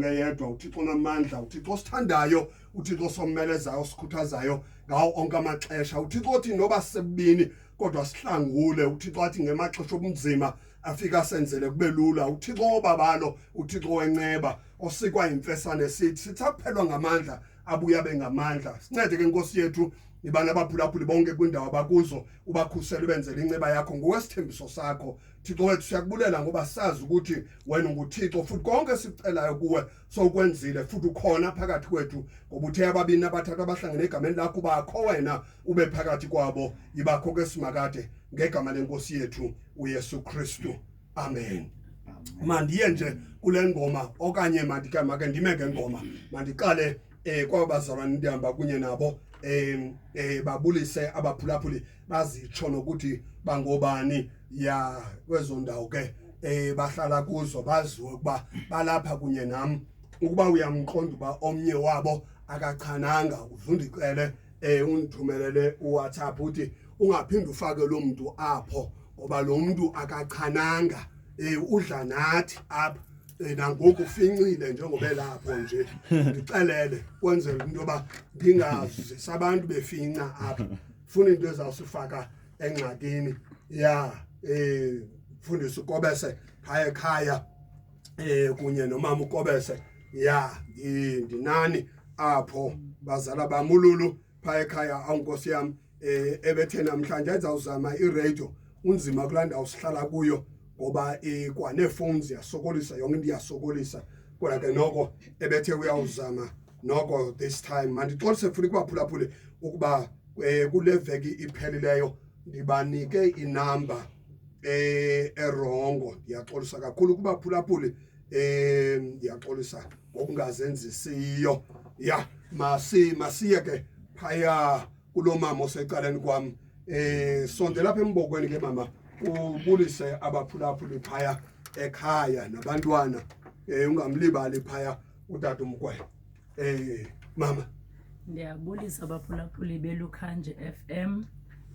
ungeyedwa, uThixo onamandla, uThixo osithandayo, uThixo osommelezayo, osikhuthazayo ngawo onke amaxesha. uThixo othi noba sisebubini kodwa sihlangule. uThixo athi ngemaxesha obunzima afika senzele kube lula. uThixo obabalo, uThixo wenceba, osikwa imfesane sithi akuphelwa ngamandla abuya bengamandla. Sincede ke Nkosi yethu ibana abaphulaphuli bonke kwindawo abakuzo, ubakhusele ubenzele inceba yakho ngokwesithembiso sakho. Thixo wethu siyakubulela ngoba sazi ukuthi wena unguThixo, futhi konke sicelayo kuwe sokwenzile, futhi ukhona phakathi kwethu, ngoba uthe ababini abathathu abahlangene egameni lakho bakho wena ube phakathi kwabo. Yibakho ke simakade ngegama lenkosi yethu uYesu Kristu, amen. Mandiye nje kule ngoma, okanye make ndime ngengoma. Mandiqale kwabazalwane ndihamba kunye nabo babulise abaphulaphuli bazitsho nokuthi bangobani ya kwezo ndawo ke bahlala kuzo, baziwe ukuba balapha kunye nam. Ukuba uyamqonda uba omnye wabo akachananga, udlundicele undithumelele uWhatsApp uthi ungaphinde ufake lo muntu apho, ngoba lo muntu akachananga, udla nathi apha nangoku ufincile njengoba elapho nje. Ndixelele kwenzela into yoba ndingazisi abantu befinca apha. Funa into ezawusifaka engxakini. Mfundisi uKobese phaya ekhaya kunye nomama uKobese, ndinani apho bazala bamululu phaya ekhaya. Awunkosi yami ebethe namhlanje ezawuzama iradio, unzima kulaa ndawo sihlala kuyo ngoba kwaneephones ziyasokolisa, yonke into iyasokolisa. Kodwa ke noko ebethe uyawuzama noko this time. Mandixolise futhi kubaphulaphuli ukuba kule veki iphelileyo ndibanike inamba erongo. Ndiyaxolisa kakhulu kubaphulaphuli, ndiyaxolisa ngokungazenzisiyo. Masiye ke phaya kulo mama osecaleni kwam. Sondela apha embokweni ke mama, ubulise abaphulaphuli phaya ekhaya nabantwana. Ungamlibali phaya utata uMkwe. Mama, ndiyabulisa abaphulaphuli beLukhanje FM.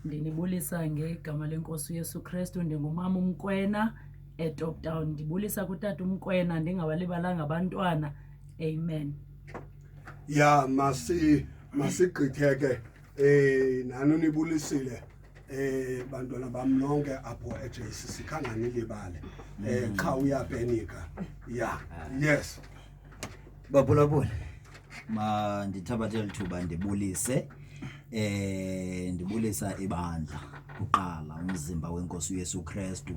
Ndinibulisa ngegama lenkosi uYesu Kristu. Ndingumama uMkwena eTop Town. Ndibulisa kutata uMkwena, ndingabalibalanga abantwana. Amen. Masigqithe ke nani nibulisile bantwana bam nonke apho eJCC, khanganilibale. Cha uyapenika. Yes baphulaphuli, ndithabathe lithuba ndibulise ndibulisa ibandla uqala, umzimba wenkosi uYesu Kristu.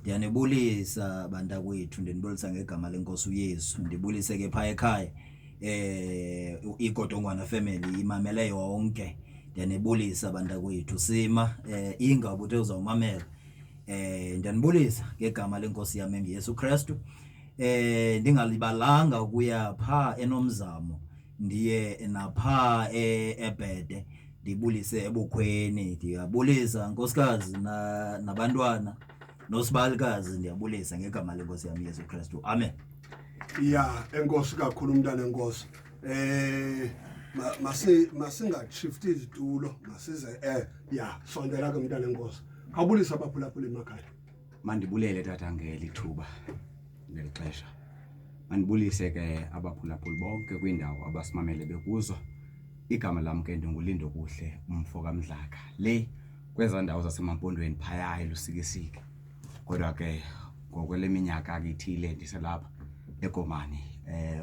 Ndiyanibulisa bantakwethu, ndinibulisa ngegama lenkosi uYesu. Ndibulise ke phaya ekhaya iGodongwana family imamele yonke. Ndiyanibulisa bantakwethu Sima ingaba uthe uzawumamela. Ndiyanibulisa ngegama lenkosi yami enguYesu Kristu. Ndingalibalanga ukuya pha eNomzamo, ndiye napha eBhede, ndibulise ebukhweni. Ndiyabulisa nkosikazi nabantwana nosibalikazi, ndiyabulisa ngegama lenkosi yami Yesu Kristu, amen. Enkosi kakhulu mntana enkosi. Masingashifti izitulo, masize sondela ke mntana enkosi. Khawubulisa abaphulaphuli emakhaya. Mandibulele tata ngelithuba nelixesha. Mandibulise ke abaphulaphuli bonke kwindawo abasimamele bekuzo. Igama lam ke ndinguLindo Kuhle, umfo kaMdlaka, le kweza ndawo zasemampondweni phaya elusikisiki. Kodwa ke ngokwele minyaka ithile ndiselapha eGomani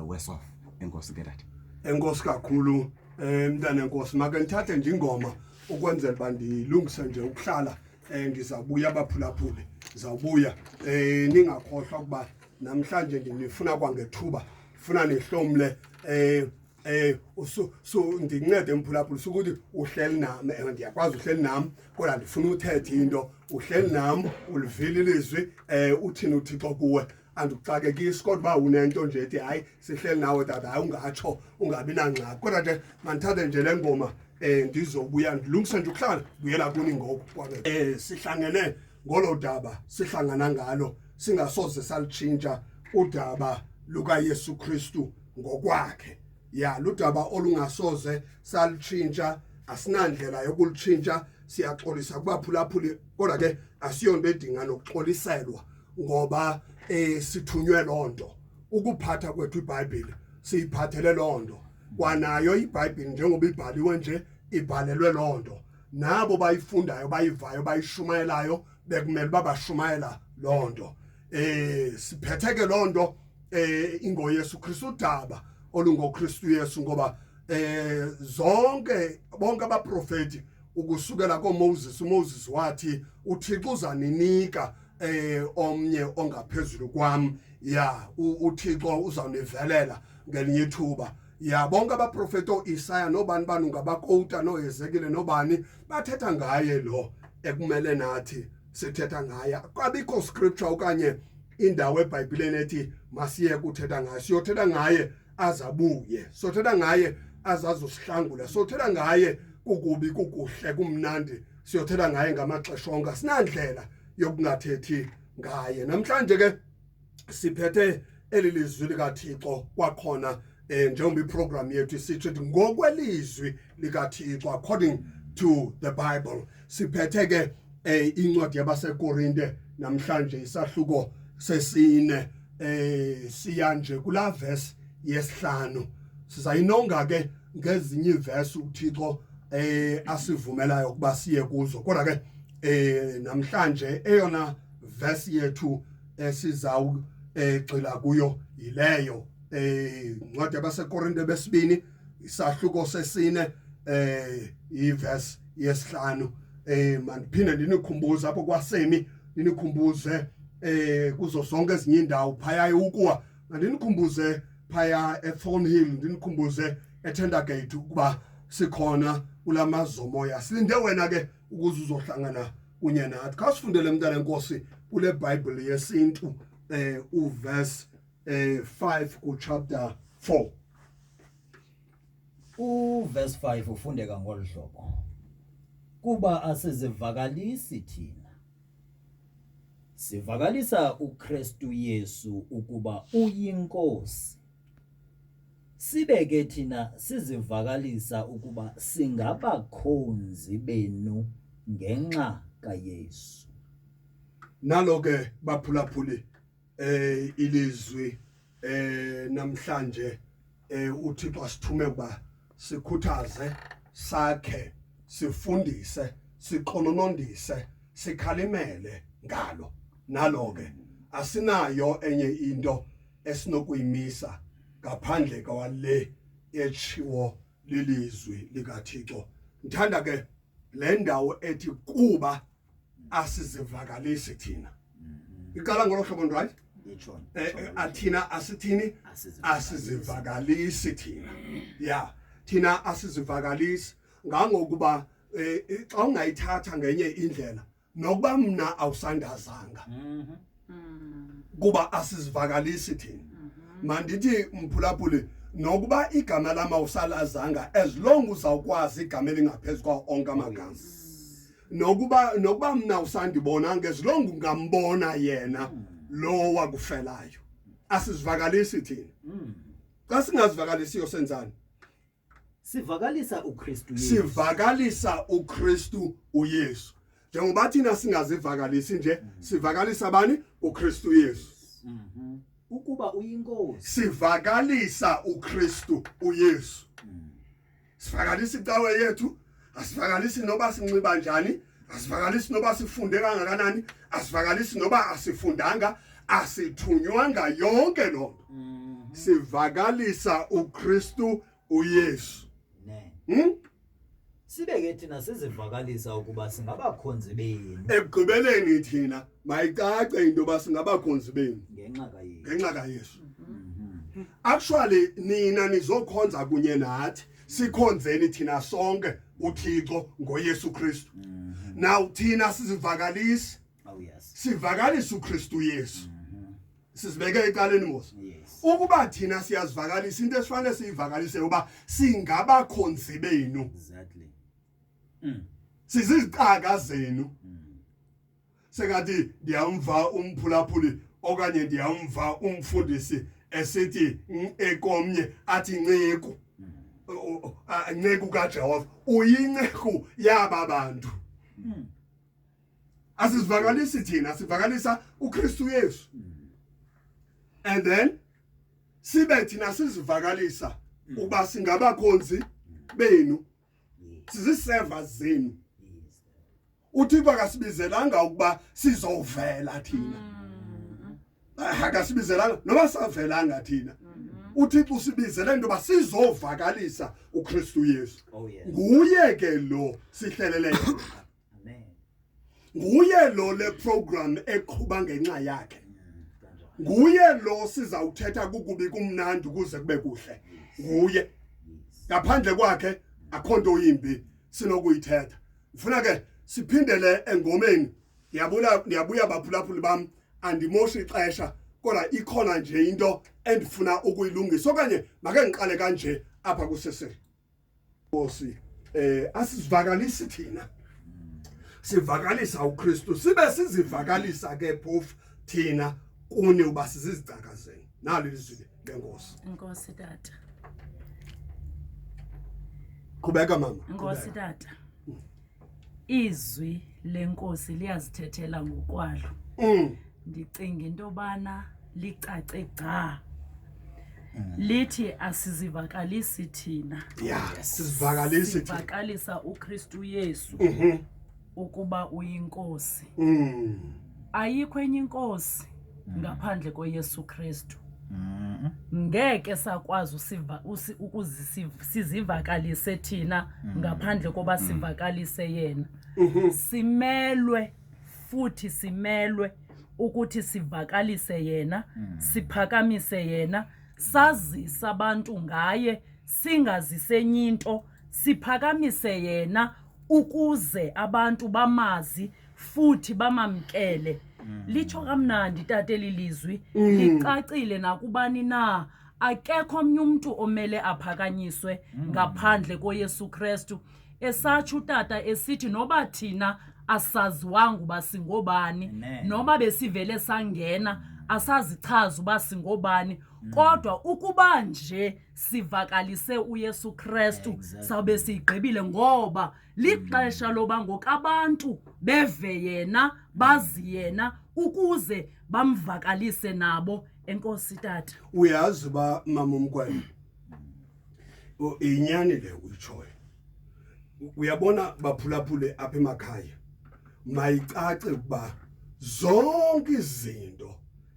Wesof. Enkosi ke tata. Enkosi kakhulu mntana enkosi. Make ndithathe nje ingoma ukwenzela uba ndilungise nje ukuhlala. Ndizawubuya abaphulaphuli, ndizawubuya. Ningakhohlwa ukuba namhlanje ndinifuna kwangethuba, funa nihlomle. Ndincede mphulaphuli sukuthi uhleli nami, ndiyakwazi uhleli nami, kodwa ndifuna uthethe into. Uhleli nami, ulivile ilizwi, uthini uThixo kuwe. Andikuxakekisi kodwa uba unento nje ethi hayi sihleli nawe tata, hayi ungatsho, ungabi nangxaki. Kodwa nje mandithathe nje le ngoma ndizobuya ndilungise nje ukuhlala buyela kuni ngoku. Sihlangene ngolo daba sihlangana ngalo, singasoze salitshintsha udaba lukaYesu Kristu ngokwakhe. Ludaba olungasoze salitshintsha, asinandlela yokulitshintsha. Siyaxolisa kubaphulaphuli, kodwa ke asiyonto edinga nokuxoliselwa, ngoba sithunywe loo nto. ukuphatha kwethu iBhayibheli siyiphathele lonto kwanayo iBhayibheli njengoba ibhaliwe nje ibhalelwe lonto nabo bayifundayo bayivayo bayishumayelayo bekumele babashumayela lonto siphetheke lonto ingo Yesu Kristu udaba olungoKristu Yesu ngoba zonke bonke abaprofeti ukusukela koMoses uMoses wathi uThixo uzaninika omnye ongaphezulu kwami ya uThixo uzawunivelela ngelinye ithuba ya bonke abaprofeti oIsaya nobani bani ungabakota noEzekiel nobani bathetha ngaye lo ekumele nathi sithetha ngaye kwabikho scripture okanye indawo eBhayibhelini ethi masiye kuthetha ngaye siyothetha ngaye azabuye sothetha ngaye azazosihlangula sothetha ngaye kukubi kukuhle kumnandi siyothetha ngaye ngamaxesha onke sinandlela yokungathethi ngaye namhlanje ke siphethe elilizwi likaThixo kwakhona njengoba iprogram yethu isithi ngokwelizwi likaThixo according to the Bible siphethe ke incwadi yabaseKorinte namhlanje isahluko sesine siya nje kula verse yesihlanu sizayinonga ke ngezinye iverse uThixo asivumelayo ukuba siye kuzo kodwa ke namhlanje eyona verse yethu esizawu gxila kuyo ileyo incwadi yabaseKorinte besibini isahluko sesine iverse yesihlanu mandiphinde ndinikhumbuze apho kwasemi ndinikhumbuze kuzo zonke ezinye indawo phaya ukuwa ndinikhumbuze phaya eThornhill ndinikhumbuze eTentergate ukuba sikhona kulamazomoya silinde wena ke ukuze uzohlangana kunye nathi khasifundele mntana enkosi kule Bible yesintu uverse 5 ku chapter 4 uverse 5 ufundeka ngolhlobo kuba asizivakalisi thina sivakalisa uKristu Yesu ukuba uyinkosi sibeke thina sizivakalisa ukuba singabakhonzi benu ngenxa kaYesu nalo ke baphulaphuli ilizwi namhlanje uThixo asithume kuba sikhuthaze sakhe sifundise siqononondise sikhalimele ngalo nalo ke asinayo enye into esinokuyimisa ngaphandle kwale echiwo lilizwi likaThixo ngithanda ke le ndawo ethi kuba asizivakalisi thina iqala ngolohlobo right athina asithini asizivakalisi thina ya thina asizivakalisi ngangokuba xa ungayithatha ngenye indlela nokuba mina awusandazanga kuba asizivakalisi thina mandithi mphulaphuli nokuba igama lami awusalazanga as long uzawukwazi igama elingaphezulu kwa onke amagama nokuba mina usandibonanga as long ungambona yena lo wakufelayo asizivakalisi thina xa singazivakalisiyo senzani sivakalisa uKristu Yesu sivakalisa uKristu uYesu njengoba thina singazivakalisi nje sivakalisa bani uKristu Yesu ukuba uyinkosi sivakalisa uKristu uYesu sivakalisa icawe yethu asivakalisi noba sinxiba njani asivakalisi noba sifunde kangakanani asivakalisi noba asifundanga asithunywanga yonke lonto sivakalisa uKristu uYesu sibeke thina sizivakalisa ukuba singabakhonzi benu ekugqibeleni thina mayicace into ba singabakhonzi benu ngenxa kaYesu actually nina nizokhonza kunye nathi sikhonzeni thina sonke uThixo ngoYesu Kristu now thina sizivakalisi sivakalisa uKristu Yesu sizibeke ecaleni mos ukuba thina siyazivakalisa into esifanele siyivakalise uba singabakhonzi benu exactly sizizicaka zenu sengathi ndiyamva umphulaphuli okanye ndiyamva umfundisi esithi ekomnye athi nceku nceku kaJehova uyinceku yaba bantu asizivakalisi thina sivakalisa uKristu Yesu and then sibe thina sizivakalisa uba singabakhonzi benu siziservers zenu uThixo akasibizelanga ukuba sizovela thina akasibizelanga noma savelanga thina uThixo usibizele into ba sizovakalisa uKristu Yesu nguye ke lo sihlelele Amen. nguye lo le program eqhuba ngenxa yakhe nguye lo sizawuthetha kukubi kumnandi kuze kube kuhle nguye ngaphandle kwakhe akho nto yimbi sinokuyithetha ufuna ke siphindele engomeni ndiyabuya baphulaphuli bam andimoshi ixesha kodwa ikhona nje into endifuna ukuyilungisa okanye make ngiqale kanje apha kuseseri Nkosi asizivakalisi thina sivakalisa uKristu sibe sizivakalisa ke phofu thina kuni uba sizizicakazeni nalo ilizwi lenkosi Inkosi tata. qhubeka mama Inkosi tata. Izwi lenkosi liyazithethela ngokwalo. Ndicinga into bana licace gca. Lithi asizivakalisi thina. yeah sizivakalisi thina Sivakalisa uKristu Yesu ukuba uyinkosi. Ayikho enye inkosi ngaphandle koYesu Kristu. Ngeke sakwazi sizivakalise thina ngaphandle koba sivakalise yena. Simelwe futhi simelwe ukuthi sivakalise yena, siphakamise yena, sazisa abantu ngaye, singazisenye into, siphakamise yena ukuze abantu bamazi futhi bamamkele. Litsho kamnandi tata lilizwi licacile nakubani na akekho omnye umuntu omele aphakanyiswe ngaphandle koYesu Kristu. Esatsho utata esithi noba thina asaziwanga uba singobani noba besivele sangena asazichaza uba singobani kodwa ukuba nje sivakalise uYesu Kristu sawube sigqibile ngoba lixesha loba ngokabantu beve yena bazi yena ukuze bamvakalise nabo. Enkosi tata. uyazi ba mama umkwena inyani le uyichoyo uyabona baphulaphule apha emakhaya mayicace ukuba zonke izinto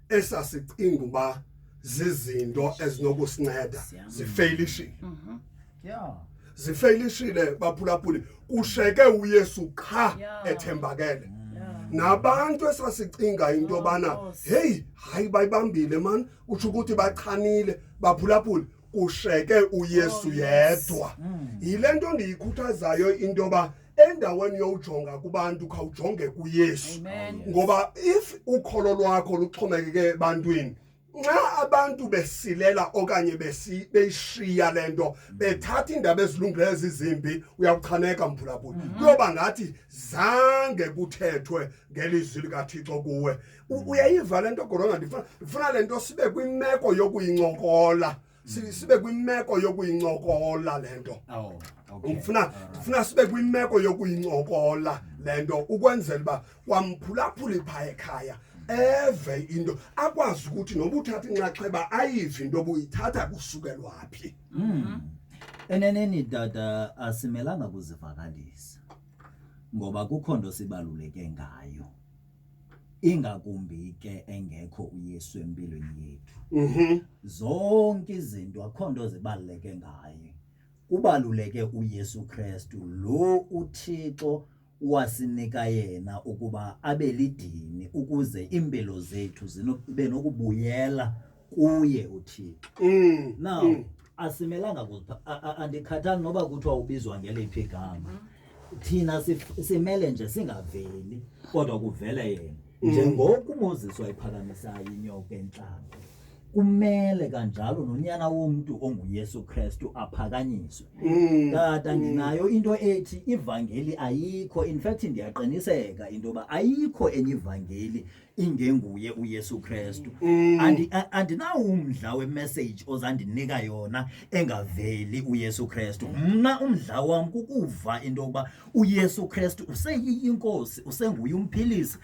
esasicinga uba zizinto ezinokusinceda zifailishile Yeah. zifailishile baphulaphule kusheke uYesu qha ethembakele nabantu esasicinga into bana hey hayi bayibambile man uthi ukuthi bachanile baphulaphule kusheke uYesu yedwa yilento ndiyikhuthazayo into ba endaweni yokujonga kubantu khawujonge kuYesu ngoba if ukholo lwakho luxhomekeke ebantwini nxa abantu besilela okanye beyishiya lento bethatha indaba ezilungileyo ezizimbi uyakuchaneka mphulaphula kuyoba ngathi zange kuthethwe ngelizwi likaThixo kuwe uyayiva lento kodwa ndifuna lento sibe kwimeko yokuyincokola sibe kwimeko yokuyincokola lento ngifuna sibe kwimeko yokuyincokola lento ukwenzela uba kwamphulaphula ipha ekhaya eve into akwazi ukuthi noba uthatha inxaxheba ayive into obuyithatha kusukelwaphi. Eneneni tata asimelanga kuzivakalisa ngoba kukho nto sibaluleke ngayo ingakumbi ke engekho uYesu empilweni yethu. Zonke izinto akho nto zibaluleke ngayo. Kubaluleke uYesu Kristu lo uThixo wasinika yena ukuba abe lidini ukuze impilo zethu zibe nokubuyela kuye uThixo. Now asimelanga andikhathali noba kuthiwa ubizwa ngeliphi igama. Thina simele nje singaveli kodwa kuvele yena. Njengoko uMoses wayiphakamisayo inyoka entlanga kumele kanjalo nonyana womuntu onguYesu Kristu aphakanyiswe. Tata ndinayo into ethi ivangeli ayikho, in fact ndiyaqiniseka into ba ayikho enye ivangeli ingenguye uYesu Kristu. Andinawo umdla wemessage ozandinika yona engaveli uYesu Kristu. Mna umdla wami kukuva into yokuba uYesu Kristu useyinkosi, usenguye umphilisi,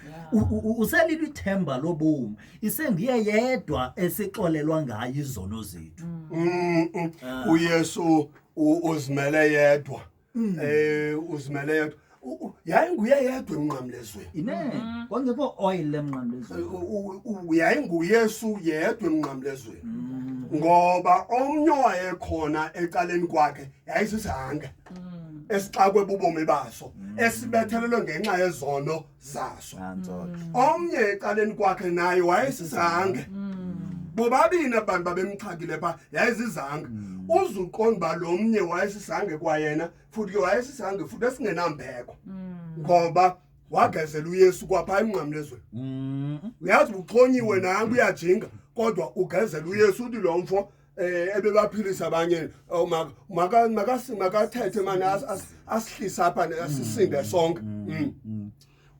uselilithemba lobomi, isenguye yedwa esixolelwa ngayo izono zethu. uYesu uzimele yedwa. Uzimele yedwa. Yayinguye yedwa emnqamlezweni. Ine kwangekho oil emnqamlezweni. YayinguYesu yedwa emnqamlezweni. Ngoba omnye wayekhona ecaleni kwakhe yayisizange. Esixakwe bubomi baso, esibethelelwe ngenxa yezono zaso. Omnye ecaleni kwakhe naye wayesizange. Bobabini abantu babemxhakile pha yayizizange. Uzuqonda lo mnye wayesizange kwayena futhi ke wayesizange futhi esingenambeko. Ngoba wagezela uYesu kwapha emnqamlezweni. Uyazi uxhonyiwe nangu uyajinga kodwa ugezela uYesu uthi lo mfo ebebaphilisa abanye makathethe manje asihlisa apha asisinde sonke.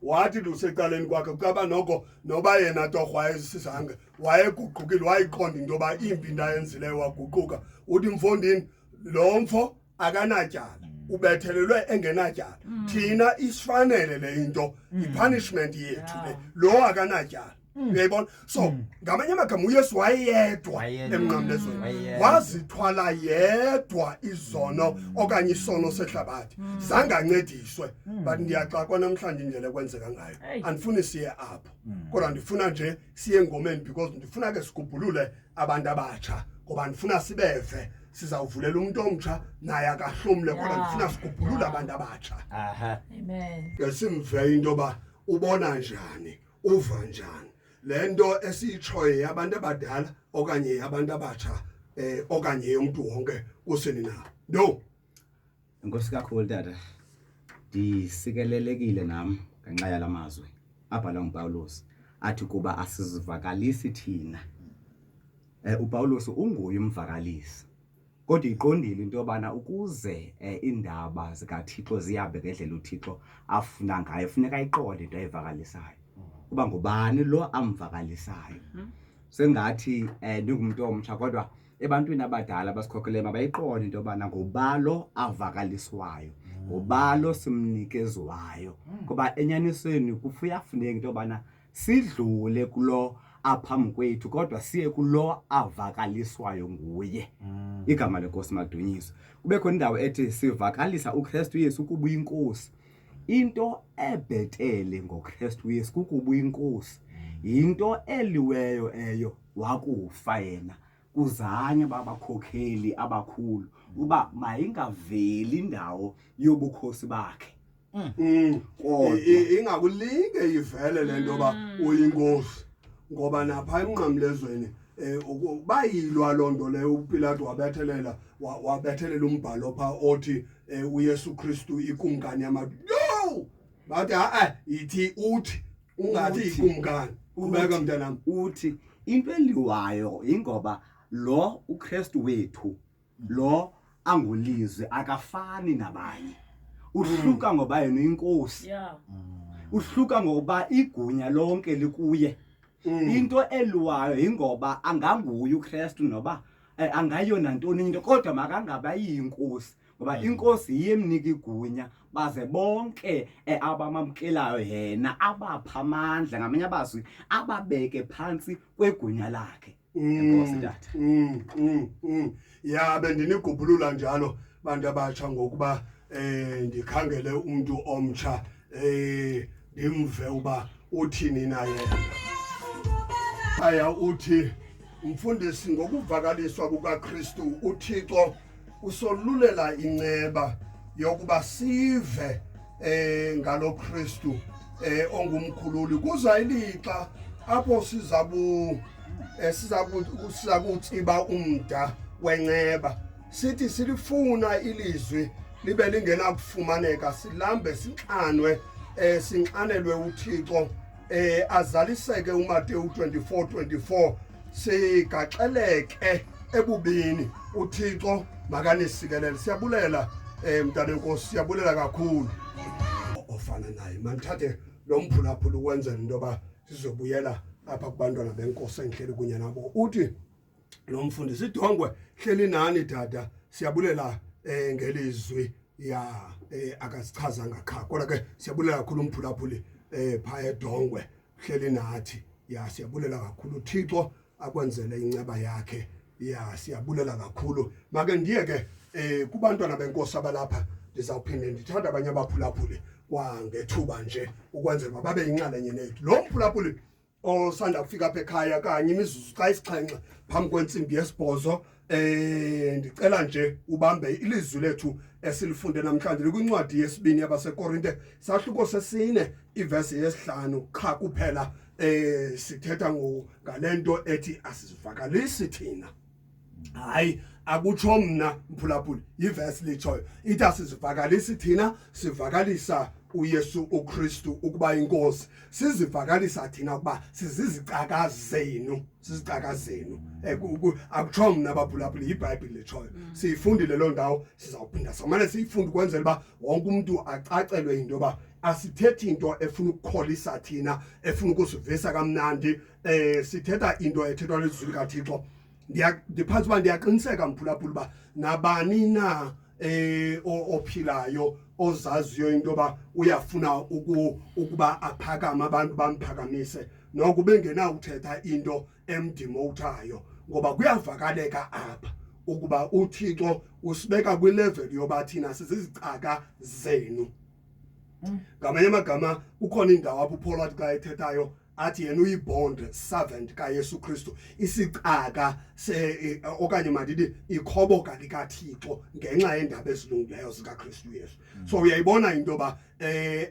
Wathi lusecaleni kwakhe kaba noko noba yena torho wayesizange wayeguqukile wayiqonda into yoba impi into ayenzileyo waguquka. Uthi mfondini lo mfo akanatyala ubethelelwe engenatyala. Thina isifanele le into ipunishment yethu le lo akanatyala. Uyayibona? So ngamanye amagama uYesu wayedwa emnqamlezweni. Wazithwala yedwa izono okanye isono sehlabathi. Zange ancediswe. But ndiyaxakwa namhlanje indlela kwenzeka ngayo. Andifuni siye apho. Kodwa ndifuna nje siye engomeni because ndifuna ke sigubhulule abantu abatsha. Ngoba ndifuna sibeve sizawuvulela umuntu omtsha naye akahlomle kodwa ndifuna sigubhulule abantu abatsha. Amen. Yasimve into ba ubona njani, uva njani. Lento esiyitshoye yabantu abadala okanye yabantu abatsha okanye umuntu wonke usini na. No. Inkosi kakhulu tata. Ndisikelelekile nami ngenxa yalamazwi abhala nguPawulos athi kuba asizivakalisi thina. uPawulos unguye umvakalisi. Kodwa iqondile into yobana ukuze indaba zikaThixo ziyabe ngendlela uThixo afuna ngayo funeka iqonde into ayivakalisayo. Kuba ngubani lo amvakalisayo. Sengathi ndingumuntu omtsha kodwa ebantwini abadala basikhokhele mabayiqonde into yobana ngubalo avakaliswayo, ngubalo simnikezwayo. Ngoba enyanisweni kuyafuneka into yobana sidlule kulo aphambi kwethu kodwa siye kulo avakaliswayo nguye. Igama lenkosi madunyiswe. Kubekho indawo ethi sivakalisa uKristu Yesu kuba inkosi. Into ebhetele ngoKristu Yesu kukuba inkosi. Into eliweyo eyo wakufa yena kuzanye babakhokheli abakhulu uba mayingaveli indawo yobukhosi bakhe. Ingakulinge ivele lento ba uyinkosi. Ngoba napha emnqamlezweni bayilwa lonto leyo uPilato wabethelela umbhalo pha othi uYesu Kristu ikumkani yabantu. No! Bathi ithi uthi ungathi ikumkani. Kubeka mntanami uthi into eliwayo ingoba lo uKristu wethu lo angulizwe akafani nabanye. Uhluka ngoba yena inkosi. Uhluka ngoba igunya lonke likuye. Into eliwayo ingoba anganguye uKristu noba angayona ntoni into kodwa makangaba yinkosi ngoba inkosi iyemnika igunya baze bonke abamamkelayo yena abapha amandla ngamanye abazwi ababeke phansi kwegunya lakhe. Inkosi tata. Ya bendinigubhulula njalo bantu abatsha ngokuba ndikhangele umuntu omtsha ndimve uba uthini naye. Aya uthi mfundisi ngokuvakaliswa kukaKristu uThixo usolulela inceba yokuba sive ngalo Kristu ongumkhululi kuza ilixa apho sizakutsiba umda wenceba sithi silifuna ilizwi libe lingena kufumaneka silambe sinxanwe sinxanelwe uThixo azaliseke uMateyu 24:24 sigaxeleke ebubini uThixo makanisikelele. Siyabulela mntana enkosi, siyabulela kakhulu ofana naye. Manthathe lo mphulaphula ukwenzela into yoba sizobuyela apha kubantwana benkosi engihleli kunye nabo. Uthi lo mfundisi Dongwe, hleli nani dada, siyabulela ngelizwi ya akasichaza ngakha, kodwa ke siyabulela kakhulu umphulaphuli phaya eDongwe hleli nathi. Ya siyabulela kakhulu uThixo akwenzele inceba yakhe. Ya siyabulela kakhulu. Make ndiye ke kubantwana benkosi abalapha, ndizawuphinde ndithanda abanye abaphulaphuli kwangethuba nje ukwenzela babe inxalenye nethu. Lo mphulaphuli osanda kufika apha ekhaya kanye imizuzu xa isixhenxe phambi kwentsimbi yesibhozo, ndicela nje ubambe ilizwi lethu esilifunde namhlanje likwincwadi yesibini yabaseKorinte sahluko sesine ivesi yesihlanu qha kuphela. Sithetha ngalento ethi asizivakalisi thina. Hayi akutsho mna mphulaphuli, ivesi litshoyo ithi asizivakalisi thina, sivakalisa uYesu uKristu ukuba inkosi. Sizivakalisa thina ukuba sizizicaka zenu, sizicaka zenu. Akutsho mna baphulaphuli, iBhayibhile litshoyo. Siyifundile loo ndawo, sizawuphinda samane siyifunde ukwenzela uba wonke umuntu acacelwe into yoba asithethi into efuna ukukholisa thina, efuna ukusivisa kamnandi. Sithetha into ethethwa lizwi likaThixo. Ndiphantsi uba ndiyaqiniseka mphulaphuli uba nabani na ophilayo ozaziyo into yoba uyafuna ukuba aphakame, abantu bamphakamise, noko bengena uthetha into emdimothayo, ngoba kuyavakaleka apha ukuba uThixo usibeka kwilevel yoba thina sizizicaka zenu. Ngamanye amagama kukhona indawo apho uPaul athi xa ethethayo athi yena uyibond servant kaYesu Kristu, isicaka okanye mandithi ikhoboka likaThixo ngenxa yendaba ezilungileyo zikaKristu Yesu. So uyayibona into yoba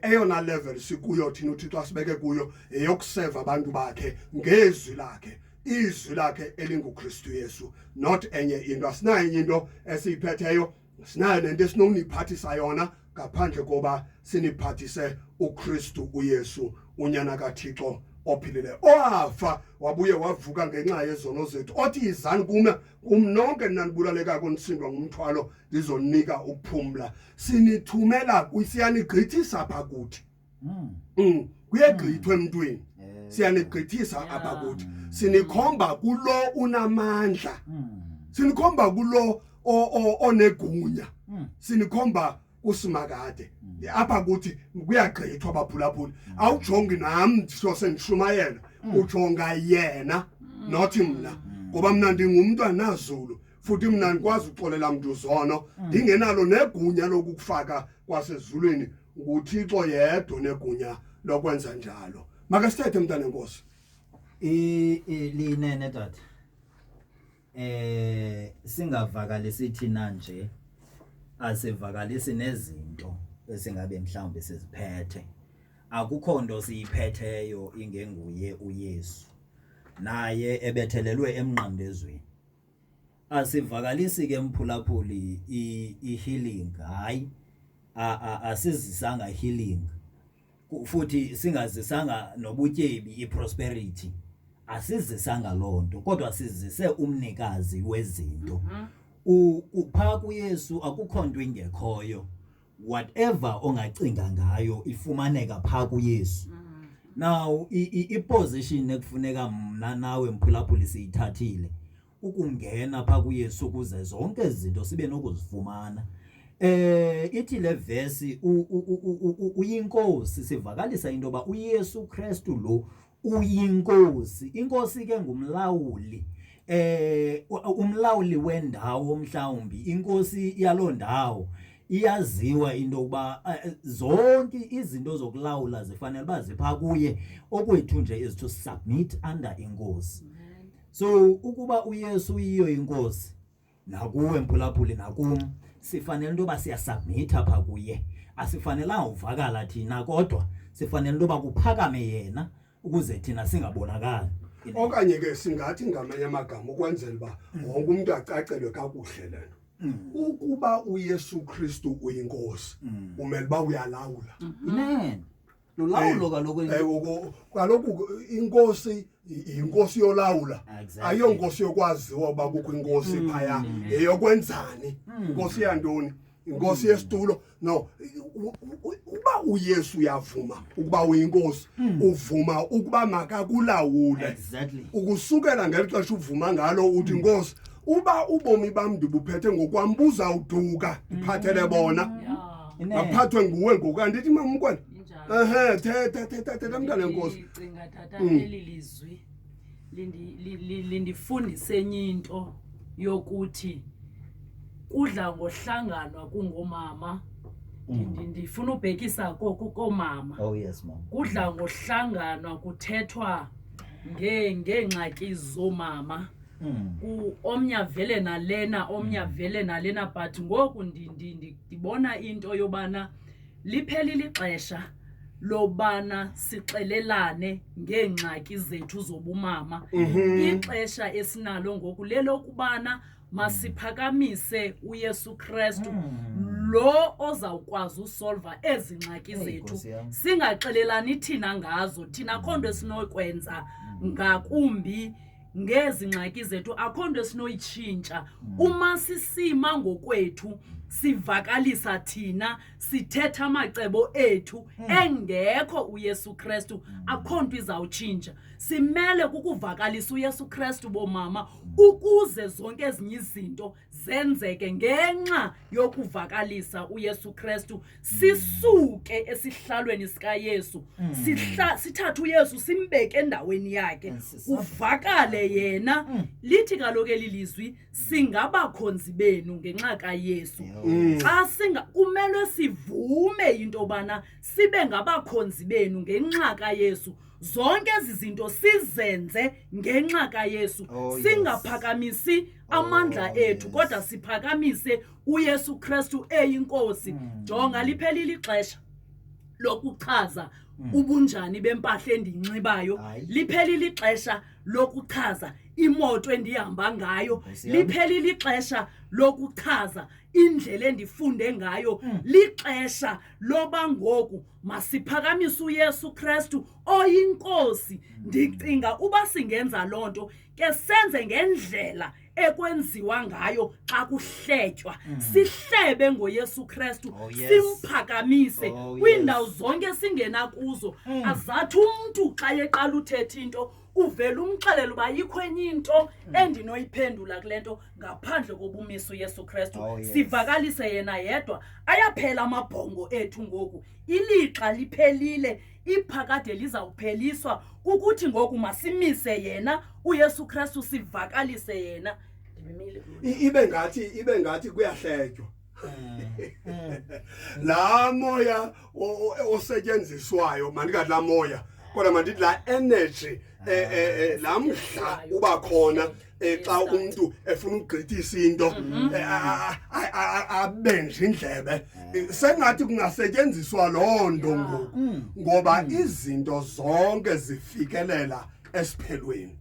eyona level sikuyo thina uThixo asibeke kuyo eyokuseva abantu bakhe ngezwi lakhe, izwi lakhe elinguKristu Yesu, not enye into. Asinayo enye into esiyiphetheyo, sinayo nento esinoniphathisa yona ngaphandle koba siniphathise uKristu uYesu, unyana kaThixo ophilileyo, owafa wabuye wavuka ngenxa yezono zethu, othi izani kume kumnonke nanibulalekaa konisindwa ngumthwalo ndizonika ukuphumla. Sinithumela siyanigqithisa apha kuthi. Kuyegqithwa emntwini, siyanigqithisa apha kuthi. Sinikhomba kulo unamandla, sinikhomba kulo onegunya, sinikhomba usimakade. Apha kuthi kuyagqithwa abaphulaphuli. Awujongi nam sendishumayela, ujonga yena nothi mna, ngoba mna ndingumntwana Zulu futhi mna ndikwazi uxolela mntu zono, ndingenalo negunya lokukufaka kwasezulwini. nguThixo yedwa onegunya lokwenza njalo. Make sithethe mntana enkosi. Linene tata. Singavakalisi thina nje, asivakalisi nezinto esingabe mhlawumbe siziphethe. Akukho nto siyiphetheyo ingenguye uYesu, naye ebethelelwe emnqandezweni. Asivakalisi ke mphulaphuli i-healing, hayi asizisanga healing, futhi singazisanga nobutyebi i-prosperity. Asizisanga lonto, kodwa sizise umnikazi wezinto. Upha kuYesu akukho nto ingekhoyo. Whatever ongacinga ngayo ifumaneka pha kuYesu. Now i-position ekufuneka mna nawe mphulaphuli siyithathile ukungena pha kuYesu ukuze zonke izinto sibe nokuzifumana. Ithi le verse uyinkosi, sivakalisa into ba uYesu Kristu lo uyinkosi. Inkosi ke ngumlawuli, umlawuli wendawo mhlawumbi, inkosi yaloo ndawo iyaziwa into ukuba zonke izinto zokulawula zifanele uba zipha kuye, okwethu nje is to submit under inkosi. So ukuba uYesu uyiyo inkosi, nakuwe mphulaphuli nakum sifanele into yoba siyasubmit apha kuye. Asifanelanga uvakala thina, kodwa sifanele into yoba kuphakame yena ukuze thina singabonakali. Okanye ke singathi ngamanye amagama ukwenzela uba wonke umuntu acacelwe kakuhle lento. Ukuba uYesu Kristu uyinkosi, umele uba uyalawula. Amen. Lolawulo kaloku inkosi inkosi yolawula, ayonkosi yokwaziwa uba kukho inkosi phaya eyokwenzani, inkosi yantoni, inkosi yesitulo. No, Uba uYesu uyavuma ukuba uyinkosi, uvuma ukuba makakulawule. Exactly. Ukusukela ngelixesha uvuma ngalo uthi Nkosi, uba ubomi bam ndibuphethe ngokwambuza uduka iphathele bona. Baphathwe nguwe ngoku ndithi mamkwena. Thetha mntana enkosi. Ndicinga tata leli lizwi lindifundise enye into yokuthi kudla ngohlanganwa kungomama. Ndifuna ubhekisa koomama. Oh yes mama. Kudla ngohlanganwa kuthethwa ngeengxaki zoomama. Omnya vele nalena omnya vele nalena but ngoku ndibona into yobana liphelile ixesha lobana sixelelane ngeengxaki zethu zobumama. Ixesha esinalo ngoku lelokubana masiphakamise uYesu Kristu lo ozawukwazi usolva ezi ngxaki zethu. Singaxelelani thina ngazo, thina akho nto esinokwenza ngakumbi ngezi ngxaki zethu, akho nto esinoyitshintsha. Uma sisima ngokwethu sivakalisa thina, sithetha amacebo ethu engekho uYesu Kristu, akho nto izawutshintsha. Simele kukuvakalisa uYesu Kristu bomama ukuze zonke ezinye izinto zenzeke ngenxa yokuvakalisa uYesu Kristu. Sisuke esihlalweni sikaYesu, sithathe uYesu simbeke endaweni yakhe, uvakale yena. Lithi kaloku elilizwi singabakhonzi benu ngenxa kaYesu. Xa kumele sivume into bana sibe ngabakhonzi benu ngenxa kaYesu. Zonke ezi zinto sizenze ngenxa kaYesu. Singaphakamisi amandla ethu kodwa siphakamise uYesu Kristu eyinkosi. Jonga liphelile ixesha lokuchaza ubunjani bempahla endiyinxibayo. Liphelile ixesha lokuchaza imoto endihamba ngayo. Liphelile ixesha lokuchaza indlela endifunde ngayo. Lixesha loba ngoku masiphakamise uYesu Kristu oyinkosi. Ndicinga uba singenza loo nto ke senze ngendlela ekwenziwa ngayo xa kuhletywa. Sihlebe ngoYesu Kristu, simphakamise kwiindawo zonke singena kuzo. Azathi umntu xa yeqala uthetha into uvela umxelela uba yikho enye into endinoyiphendula kule nto ngaphandle kobumisa uYesu Kristu. Sivakalise yena yedwa. Ayaphela amabhongo ethu ngoku. Ilixa liphelile, iphakade lizawupheliswa ukuthi ngoku masimise yena uYesu Kristu, sivakalise yena. Ibe ngathi kuyahletywa. La moya osetyenziswayo mandingathi la moya kodwa mandithi la energy la mdla uba khona xa umuntu efuna ukugqithisa into abenje indlebe. Sengathi kungasetyenziswa loo nto ngoku ngoba izinto zonke zifikelela esiphelweni.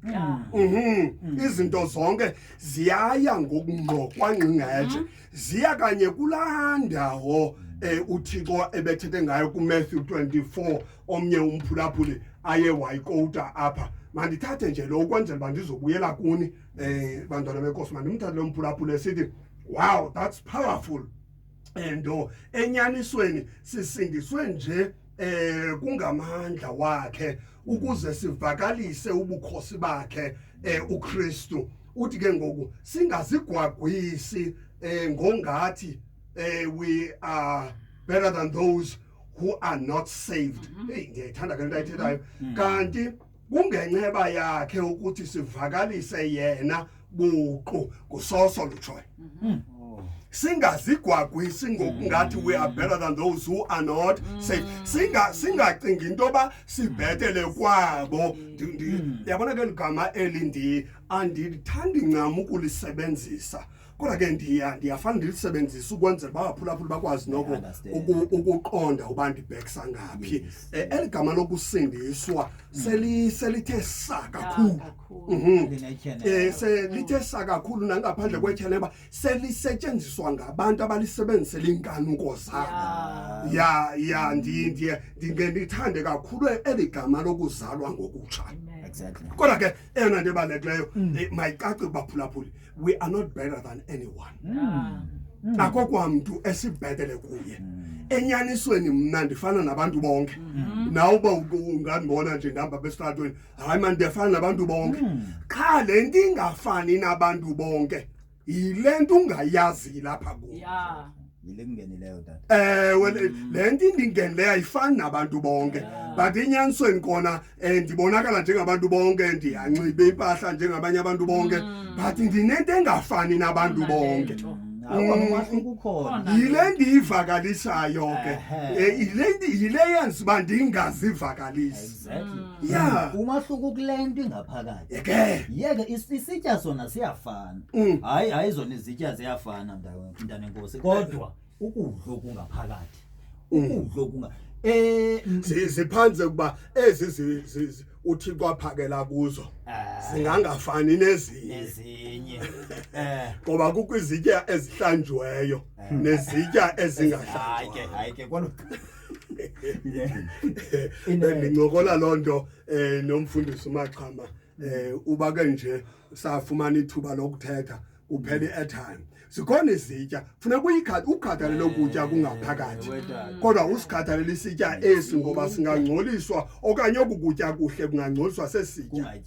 Izinto zonke ziyaya ngokungqokwangqingetshe, ziya kanye kulaa ndawo uThixo ebethethe ngayo kuMatthew 24 omnye umphulaphuli aye wayikota apha. Mandithathe nje lo ukwenzela uba ndizobuyela kuni bantwana benkosi. Mandimthathe lo mphulaphuli esithi wow, that's powerful. And enyanisweni sisindiswe nje kungamandla wakhe ukuze sivakalise ubukhosi bakhe uKristu. Uthi ke ngoku singazigwagwisi ngongathi we are better than those who are not saved. Ngiyayithanda ke lento ayithethayo. Kanti kungenceba yakhe ukuthi sivakalise yena buqu kusoso lutshoyo. Singazigwagwisi ngokungathi we are better than those who are not saved. Singacingi into ba sibhetele kwabo. Yabona ke ligama eli andithandi ncam ukulisebenzisa. Kodwa ke ndiyafana ndilisebenzisa ukwenzela baphulaphula bakwazi noko ukuqonda uba ndibhekisa ngaphi. Eli gama lokusindiswa selithe sa kakhulu. Selithe sa kakhulu nangaphandle kwetyheneba selisetyenziswa ngabantu abalisebenzisela iinkanuko zabo. Ndithande kakhulu eli gama lokuzalwa ngokutsha. Exactly. Kodwa ke eyona nto ebalulekileyo mayicace baphulaphuli, we are not better than anyone. akho kwamuntu esibhedele kuye enyanisweni mina ndifana nabantu bonke nawe uba ungambona nje ngihamba besitratweni hayi man ndiyafana nabantu bonke qha le nto ingafani nabantu bonke yile nto ungayazi lapha kuyo ya yile kungenileyo tata le nto indingenileyo ayifani nabantu bonke but enyanisweni kona ndibonakala njengabantu bonke ndiyanxiba impahla njengabanye abantu bonke but ndinento engafani nabantu bonke awumahluko ukhona yile ndiyivakalisayo ke yile yenza uba ndingazivakalisi exactly ya umahluko kule nto ingaphakathi ke yeke isitya sona siyafana hayi zona izitya ziyafana mntanenkosi kodwa ukudla okungaphakathi ukudla okunga ziphanze kuba ezi uThixo aphakela kuzo zingangafani nezinye ngoba kukho izitya ezihlanjweyo nezitya ezingahlanjwayo hayi ke kodwa ndincokola lonto nomfundisi uMachama uba ke nje safumana ithuba lokuthetha uphela i-airtime sikhona izitya funeka ukhathalele ukutya kungaphakathi kodwa usikhathalele isitya esi ngoba singangcoliswa okanye oku kutya kuhle kungangcoliswa sesitya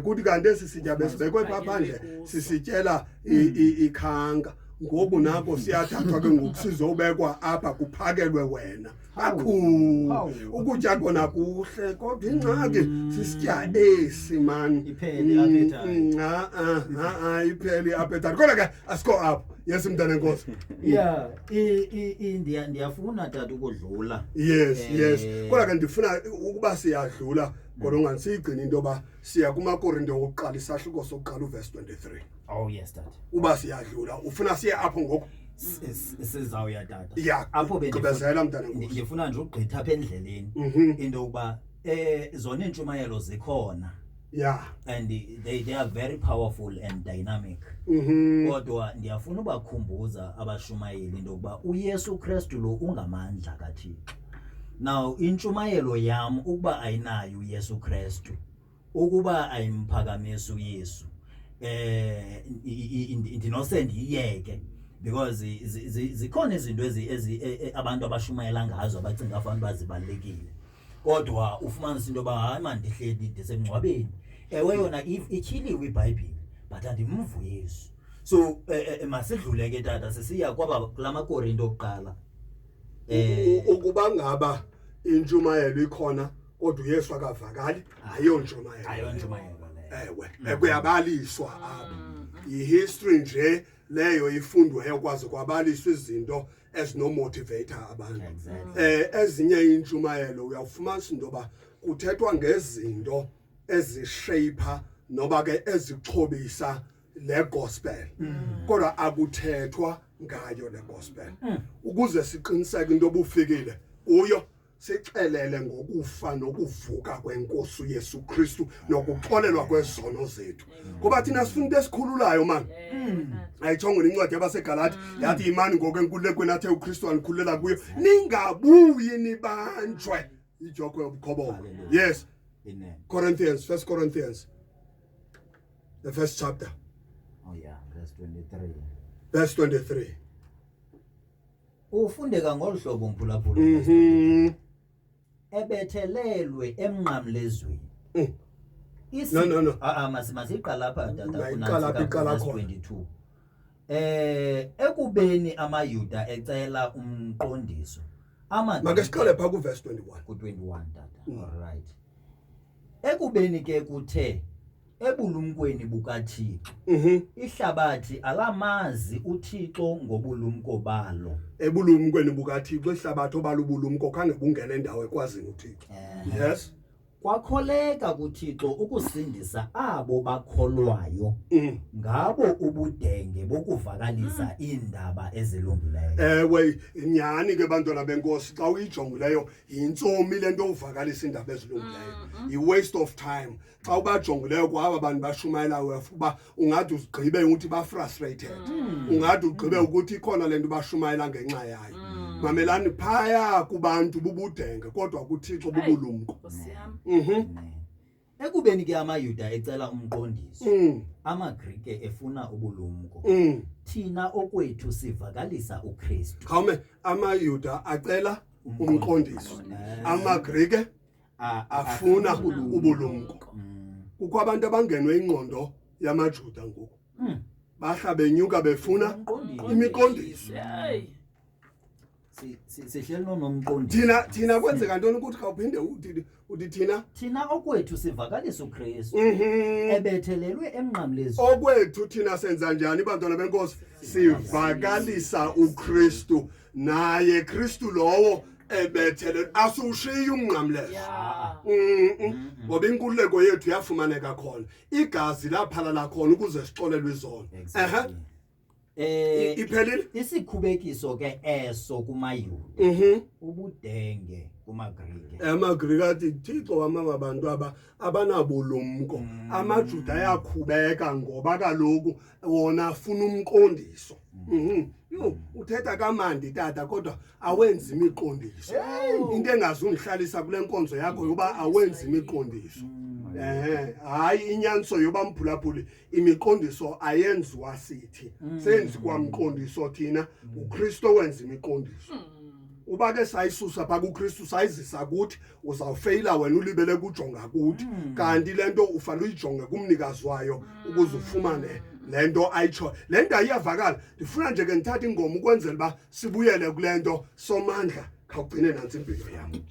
kuthi kanti esi sitya besibekwe phaa phandle sisityela ikhanga ngoku nako siyathathwa ke ngoku sizobekwa apha kuphakelwe wena ukutya kona kuhle kodwa ingxaki sisitya esi mani ipheli ipheli appetite kodwa ke asikho apho yes mntanenkosi yeah ndiyafuna tata ukudlula yes kodwa ke ndifuna ukuba siyadlula kodwa ungasigcina into yoba siya kumakorinto wokuqala isahluko sokuqala uverse 23 oh yes tata uba siyadlula ufuna siye apho ngoku sizawuya tata ya apho gqibezela mntanenkosi ndifuna nje ugqitha apha endleleni into yokuba zona intshumayelo zikhona yeah and they are very powerful and dynamic kodwa ndiyafuna ubakhumbuza abashumayeli into yokuba uYesu Kristu lo ungamandla kaThixo now intshumayelo yam ukuba ayinayo uYesu Kristu ukuba ayimphakamisa uYesu ndinose ndiyeke because zikhona izinto abantu abashumayela ngazo abacinga afanele bazibalekile kodwa ufumanisa into yoba hayi man ndihleli ndisemngcwabeni ewe yona ityhiliwe iBhayibhile but andimvu Yesu so masidlule ke tata sisiya kwaba kulamakorinto okuqala ukuba ngaba intshumayelo ikhona kodwa uYesu akavakali ayontshumayelo ewe kuyabaliswa apha ihistory nje leyo ifundwayo kwazi kwabaliswa izinto ezinomotivator abantu ezinye intshumayelo uyawufumanisa into yoba kuthethwa ngezinto ezishaper noba ke ezixhobisa le gospel kodwa akuthethwa ngayo le gospel ukuze siqiniseke into obufikile kuyo sixelele ngokufa nokuvuka kwenkosi uYesu Kristu nokuxolelwa kwezono zethu ngoba thina sifuna into esikhululayo man ayithongo incwadi yabaseGalati yathi imani ngoku enkululekweni athe uKristu anikhululela kuyo ningabuyi nibanjwe ijoko yobukhoboka yes Corinthians 1 Corinthians the first chapter verse 23 ufundeka ngolhlobo mphulaphula ebethelelwe emnqamlezweni no masiqala lapha tata 22 ekubeni amayuda ecela umqondiso makesiqale pha ku verse 21 ku21 tata all right ekubeni ke kuthe ebulumkweni bukaThixo ihlabathi alamazi uThixo ngobulumko balo ebulumkweni bukaThixo ihlabathi obalubulumko khange bungene endawo ekwazi uThixo yes kwakholeka kuThixo ukusindisa abo bakholwayo ngabo ubudenge bokuvakalisa indaba ezilungileyo ewe inyani ke bantwana benkosi xa uyijongileyo yintsomi lento uvakalisa indaba ezilungileyo i-waste of time xa ubajongileyo kwaba bantu bashumayela uba ungathi uzigqibe ukuthi ba-frustrated ungathi ugqibe ukuthi ikhona lento bashumayela ngenxa yayo mamelani phaya kubantu bubudenge kodwa kuThixo bubulumko ekubeni ke amayuda ecela umqondiso amaGrike efuna ubulumko thina okwethu sivakalisa uKristu Khawume amayuda acela umqondiso amaGrike afuna ubulumko kukho abantu abangenwe ingqondo yamaJuda ngoku bahla benyuka befuna imiqondiso sihleli nomqondiso thina kwenzeka ntoni ukuthi khawuphinde uthi thina okwethu sivakalisa uKristu ebethelelwe emnqamlezweni okwethu thina senza njani bantwana benkosi sivakalisa uKristu naye Kristu lowo ebethele asushiya umnqamlezo ngoba inkululeko yethu yafumaneka khona igazi laphalala khona ukuze sixolelwe izono iphelile isikhubekiso ke eso kumayuda ubudenge kumaGrike amaGrike athi Thixo wamabantu abanabulumko amaJuda ayakhubeka ngoba kaloku wona afuna umqondiso uthetha kamandi tata kodwa awenzi imiqondiso into engazundihlalisa kule nkonzo yakho yoba awenzi imiqondiso hayi inyaniso yoba mphulaphuli imiqondiso ayenziwa sithi senziwa umqondiso thina uKristu wenza imiqondiso uba ke sayisusa pha kuKristu sayizisa kuthi uzawufeyila wena ulibele kujonga kuthi kanti lento ufanele uyijonge kumnikazi wayo ukuze ufumane lento ayitsho lento ayiyavakala ndifuna nje ke ngithatha ingoma ukwenzela uba sibuyele kulento somandla khawugcine nansi impilo yami